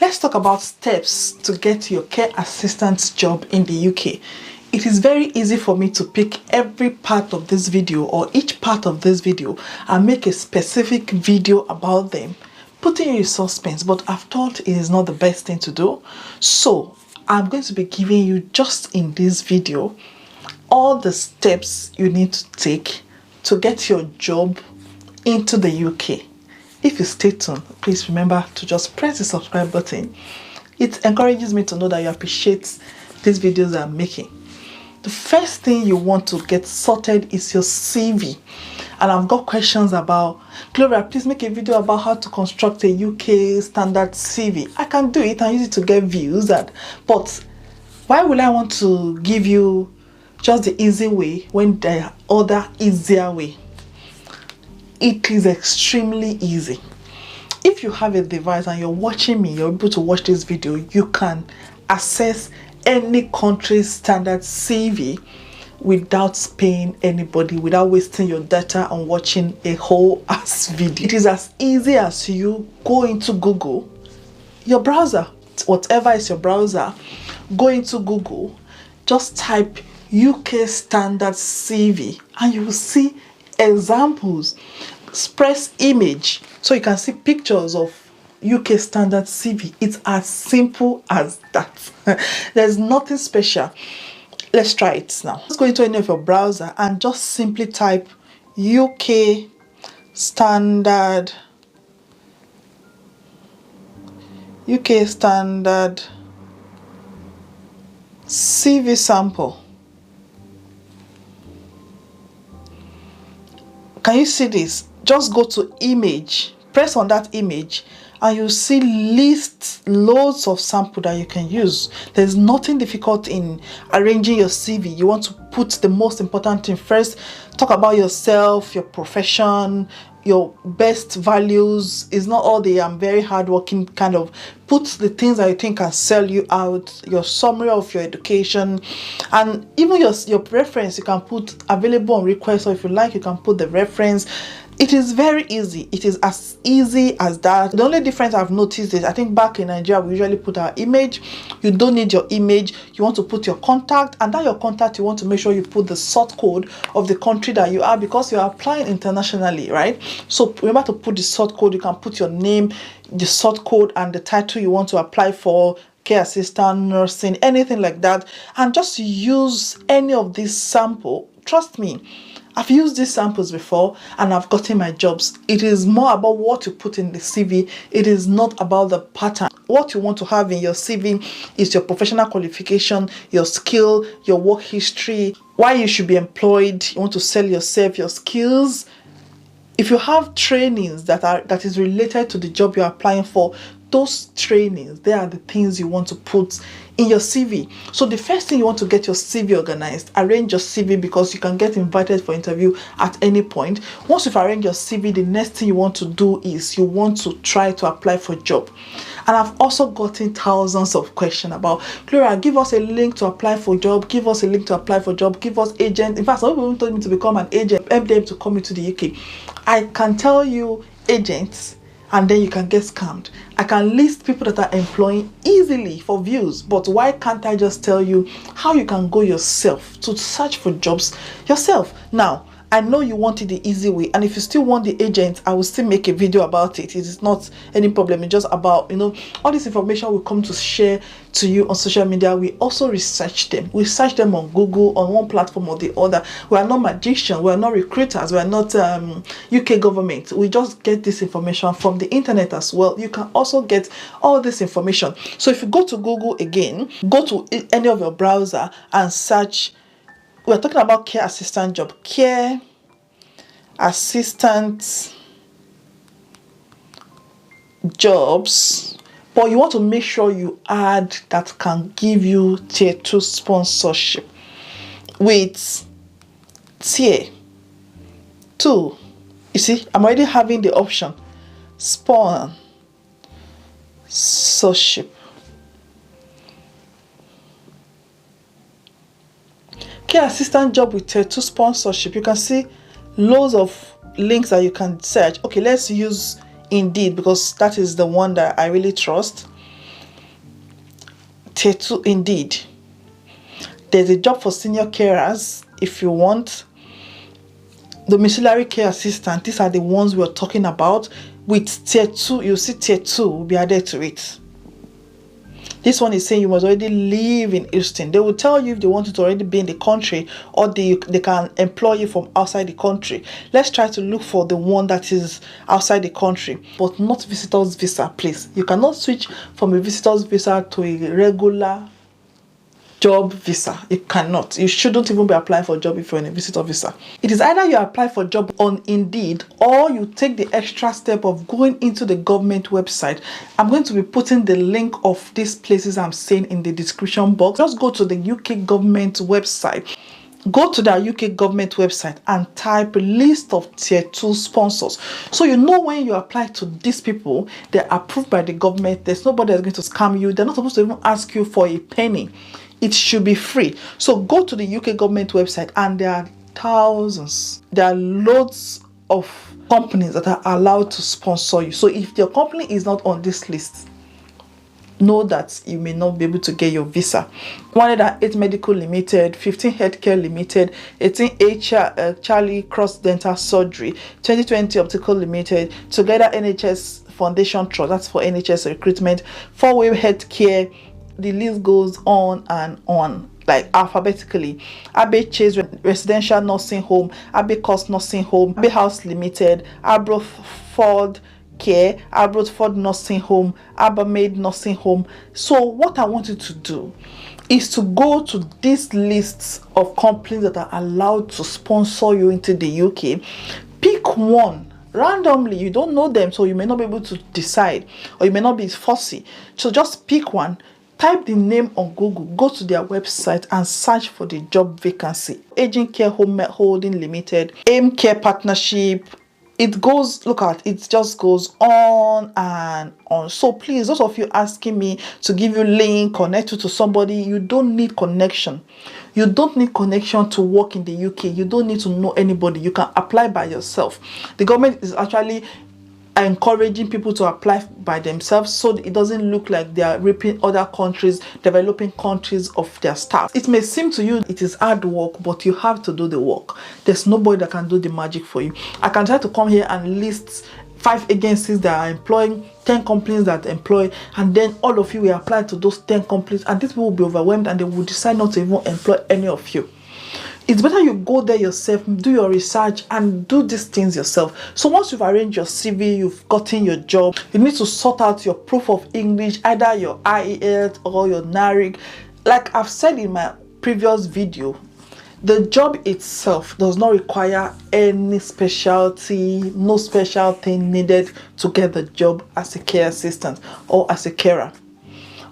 Let's talk about steps to get your care assistant job in the UK. It is very easy for me to pick every part of this video or each part of this video and make a specific video about them, putting you in suspense, but I've thought it is not the best thing to do. So I'm going to be giving you just in this video all the steps you need to take to get your job into the UK. If you stay tuned, please remember to just press the subscribe button. It encourages me to know that you appreciate these videos I'm making. The first thing you want to get sorted is your CV. And I've got questions about, Gloria, please make a video about how to construct a UK standard CV. I can do it and use it to get views. But why would I want to give you just the easy way when there are other easier way? It is extremely easy. If you have a device and you're watching me, you're able to watch this video, you can access any country's standard CV without paying anybody, without wasting your data on watching a whole ass video. It is as easy as you go into Google, your browser, whatever is your browser, go into Google, just type UK standard CV and you will see examples. Press image so you can see pictures of UK standard CV. It's as simple as that. There's nothing special. Let's try it now. Let's go into any of your browser and just simply type UK standard CV sample. Can you see this? Just go to image, press on that image, and you'll see loads of sample that you can use. There's nothing difficult in arranging your CV. You want to put the most important thing first. Talk about yourself, your profession, your best values. It's not all the I'm very hardworking kind of. Put the things that you think can sell you out, your summary of your education, and even your reference. You can put available on request, or if you like, you can put the reference. It is very easy. It is as easy as that. The only difference I've noticed is I think back in Nigeria, we usually put our image. You don't need your image. You want to put your contact, and that your contact, you want to make sure you put the sort code of the country that you are, because you are applying internationally, right? So remember to put the sort code. You can put your name, the sort code, and the title you want to apply for, care assistant, nursing, anything like that, and just use any of these sample. Trust me, I've used these samples before and I've gotten my jobs. It is more about what you put in the CV. It is not about the pattern. What you want to have in your CV is your professional qualification, your skill, your work history, why you should be employed. You want to sell yourself, your skills. If you have trainings that is related to the job you're applying for, those trainings, they are the things you want to put in your CV. So the first thing, you want to get your CV organized. Arrange your CV, because you can get invited for interview at any point. Once you've arranged your CV, the next thing you want to do is you want to try to apply for a job. And I've also gotten thousands of questions about, Gloria, give us a link to apply for a job, give us a link to apply for a job, give us agent. In fact, some people told me to become an agent, help them to come into the UK. I can tell you agents, and then you can get scammed. I can list people that are employing easily for views, but why can't I just tell you how you can go yourself to search for jobs yourself? Now, I know you want it the easy way, and if you still want the agent, I will still make a video about it. It is not any problem. It's just about, all this information we come to share to you on social media. We also research them. We search them on Google, on one platform or the other. We are not magicians. We are not recruiters. We are not UK government. We just get this information from the internet as well. You can also get all this information. So if you go to Google again, go to any of your browser and search. We're talking about care assistant job. Care assistant jobs. But you want to make sure you add that can give you tier 2 sponsorship with tier 2. You see, I'm already having the option sponsorship. Care assistant job with tier 2 sponsorship. You can see loads of links that you can search. Okay, let's use Indeed, because that is the one that I really trust. tier 2 indeed. There's a job for senior carers if you want. Domiciliary care assistant, these are the ones we're talking about. With tier 2, you see tier 2 will be added to it. This one is saying you must already live in Houston. They will tell you if they want you to already be in the country, or they can employ you from outside the country. Let's try to look for the one that is outside the country, but not visitor's visa, please. You cannot switch from a visitor's visa to a regular job visa. You cannot. You shouldn't even be applying for a job if you're in a visitor visa. It is either you apply for a job on Indeed, or you take the extra step of going into the government website. I'm going to be putting the link of these places I'm saying in the description box. Just go to the UK government website. Go to the UK government website and type list of tier 2 sponsors. So you know when you apply to these people, they're approved by the government. There's nobody that's going to scam you. They're not supposed to even ask you for a penny. It should be free. So go to the UK government website, and there are thousands. There are loads of companies that are allowed to sponsor you. So if your company is not on this list, know that you may not be able to get your visa. 108 Medical Limited, 15 Healthcare Limited, 18 Charlie Cross Dental Surgery, 2020 Optical Limited, Together NHS Foundation Trust, that's for NHS recruitment, 4-Way Healthcare. The list goes on and on, like alphabetically. Abbey Chase Residential Nursing Home, Abbey Coast Nursing Home, Abbey House Limited, Aberford Care, Aberford Nursing Home, Abermaid Nursing Home. So what I want you to do is to go to these lists of companies that are allowed to sponsor you into the UK. Pick one randomly. You don't know them, so you may not be able to decide, or you may not be fussy. So just pick one. Type the name on Google, go to their website and search for the job vacancy. Aging Care Home Holding Limited, AIM Care Partnership. It goes, look at it, just goes on and on. So please, those of you asking me to give you link, connect you to somebody, you don't need connection. You don't need connection to work in the UK. You don't need to know anybody. You can apply by yourself. The government is actually encouraging people to apply by themselves, so it doesn't look like they are ripping other countries, developing countries of their staff. It may seem to you it is hard work, but you have to do the work. There's nobody that can do the magic for you. I can try to come here and list 5 agencies that are employing, 10 companies that employ, and then all of you will apply to those 10 companies, and these people will be overwhelmed and they will decide not to even employ any of you. It's better you go there yourself, do your research, and do these things yourself. So once you've arranged your CV, you've gotten your job, you need to sort out your proof of English, either your IELTS or your NARIC. Like I've said in my previous video, the job itself does not require any specialty, no special thing needed to get the job as a care assistant or as a carer.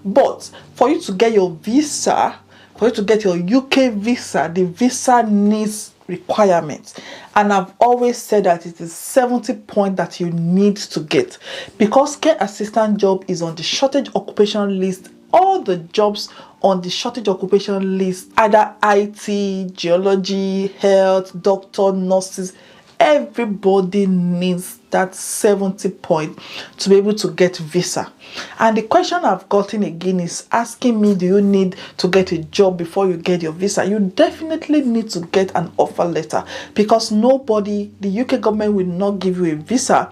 But for you to get your visa, for you to get your UK visa, the visa needs requirements. And I've always said that it is 70 points that you need to get. Because care assistant job is on the shortage occupation list. All the jobs on the shortage occupation list, either IT, geology, health, doctor, nurses, everybody needs that 70 point to be able to get visa. And the question I've gotten again is asking me, do you need to get a job before you get your visa? You definitely need to get an offer letter, because nobody, the UK government will not give you a visa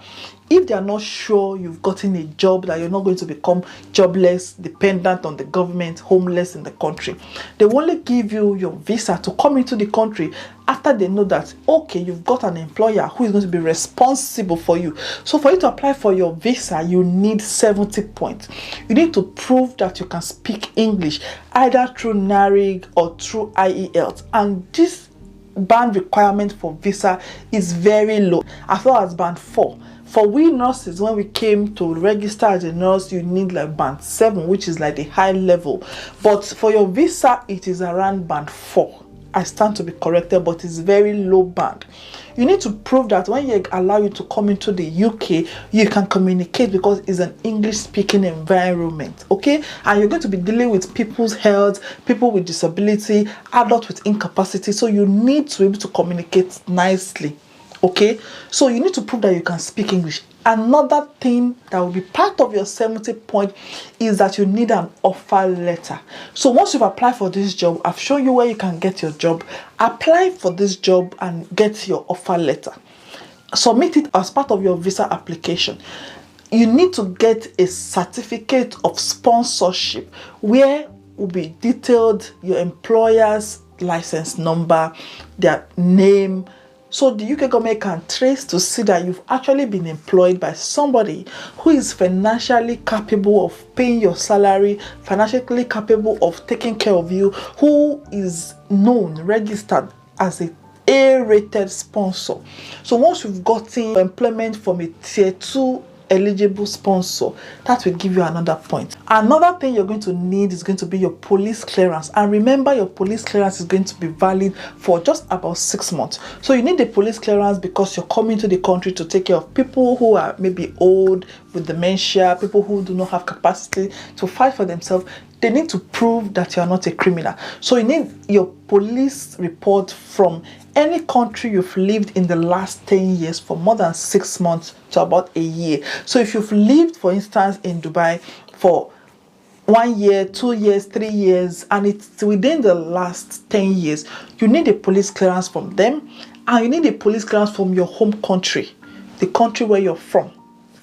if they are not sure you've gotten a job, that you're not going to become jobless, dependent on the government, homeless in the country. They will only give you your visa to come into the country after they know that, okay, you've got an employer who is going to be responsible for you. So for you to apply for your visa, you need 70 points. You need to prove that you can speak English, either through NARIC or through IELTS. And this band requirement for visa is very low, as well as band 4. For we nurses, when we came to register as a nurse, you need like band 7, which is like the high level. But for your visa, it is around band 4. I stand to be corrected, but it's very low band. You need to prove that when you allow you to come into the UK, you can communicate, because it's an English-speaking environment, okay? And you're going to be dealing with people's health, people with disability, adults with incapacity. So you need to be able to communicate nicely. Okay, so you need to prove that you can speak English. Another thing that will be part of your 70 point is that you need an offer letter. So once you've applied for this job, I've shown you where you can get your job. Apply for this job and get your offer letter. Submit it as part of your visa application. You need to get a certificate of sponsorship where will be detailed your employer's license number, their name, so the UK government can trace to see that you've actually been employed by somebody who is financially capable of paying your salary, financially capable of taking care of you, who is known, registered as a A-rated sponsor. So once you've gotten employment from a tier 2 eligible sponsor, that will give you another point. Another thing you're going to need is going to be your police clearance. And remember, your police clearance is going to be valid for just about 6 months. So you need the police clearance because you're coming to the country to take care of people who are maybe old, with dementia, people who do not have capacity to fight for themselves. They need to prove that you are not a criminal. So you need your police report from any country you've lived in the last 10 years for more than 6 months to about a year. So if you've lived, for instance, in Dubai for 1 year, 2 years, 3 years, and it's within the last 10 years, you need a police clearance from them, and you need a police clearance from your home country, the country where you're from.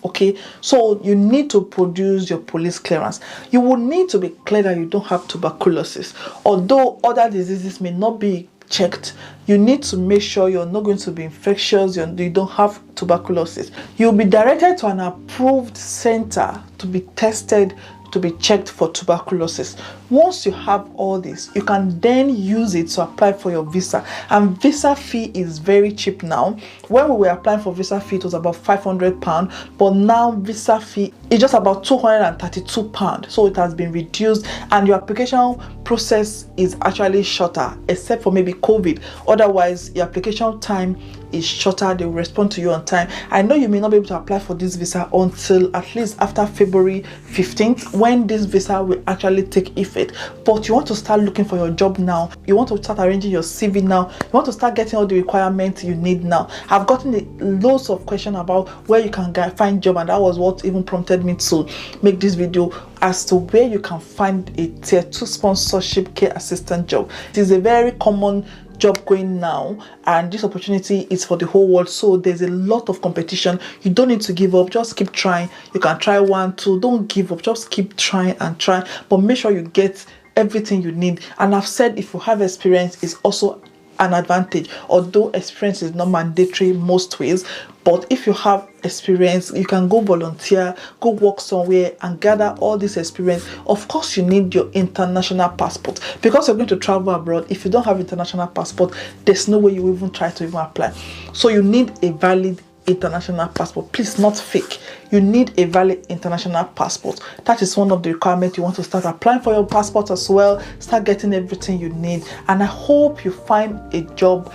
Okay, so you need to produce your police clearance. You will need to be clear that you don't have tuberculosis. Although other diseases may not be checked, you need to make sure you're not going to be infectious, you don't have tuberculosis. You'll be directed to an approved center to be tested, to be checked for tuberculosis. Once you have all this, you can then use it to apply for your visa. And visa fee is very cheap now. When we were applying for visa fee, it was about £500, but now visa fee is just about £232. So it has been reduced, and your application process is actually shorter, except for maybe COVID. Otherwise, your application time is shorter. They will respond to you on time. I know you may not be able to apply for this visa until at least after February 15th, when this visa will actually take effect. But you want to start looking for your job now. You want to start arranging your CV now. You want to start getting all the requirements you need now. I've gotten loads of questions about where you can find job, and that was what even prompted me to make this video as to where you can find a tier 2 sponsorship care assistant job. It is a very common job going now, and this opportunity is for the whole world, so there's a lot of competition. You don't need to give up, just keep trying. You can try 1, 2, don't give up, just keep trying and try, but make sure you get everything you need. And I've said, if you have experience, it's also an advantage, although experience is not mandatory most ways. But if you have experience, you can go volunteer, go work somewhere and gather all this experience. Of course, you need your international passport, because you're going to travel abroad. If you don't have international passport, there's no way you even try to even apply. So you need a valid international passport. Please, not fake. You need a valid international passport. That is one of the requirements. You want to start applying for your passport as well. Start getting everything you need, and I hope you find a job.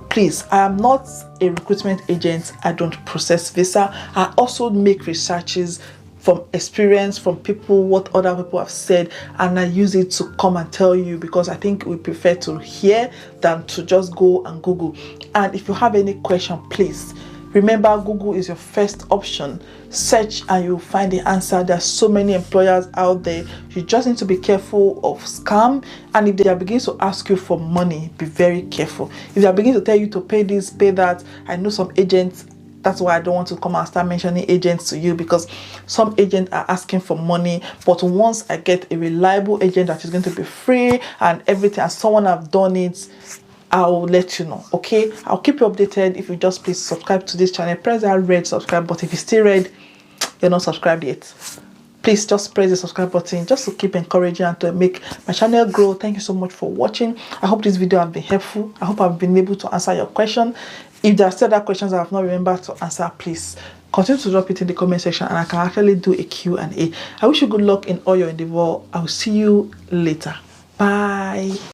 Please, I am not a recruitment agent. I don't process visa. I also make researches from experience, from people, what other people have said, and I use it to come and tell you, because I think we prefer to hear than to just go and Google. And if you have any question, please remember, Google is your first option. Search and you'll find the answer. There are so many employers out there. You just need to be careful of scam. And if they are beginning to ask you for money, be very careful. If they are beginning to tell you to pay this, pay that, I know some agents. That's why I don't want to come and start mentioning agents to you, because some agents are asking for money. But once I get a reliable agent that is going to be free and everything, and someone have done it, I'll let you know. Okay, I'll keep you updated. If you just please subscribe to this channel, press that red subscribe button. If it's still red, you're not subscribed yet, please just press the subscribe button, just to keep encouraging and to make my channel grow. Thank you so much for watching. I hope this video has been helpful. I hope I've been able to answer your question. If there are still other questions I have not remembered to answer, please continue to drop it in the comment section, and I can actually do a Q&A. I wish you good luck in all your endeavor. I will see you later. Bye.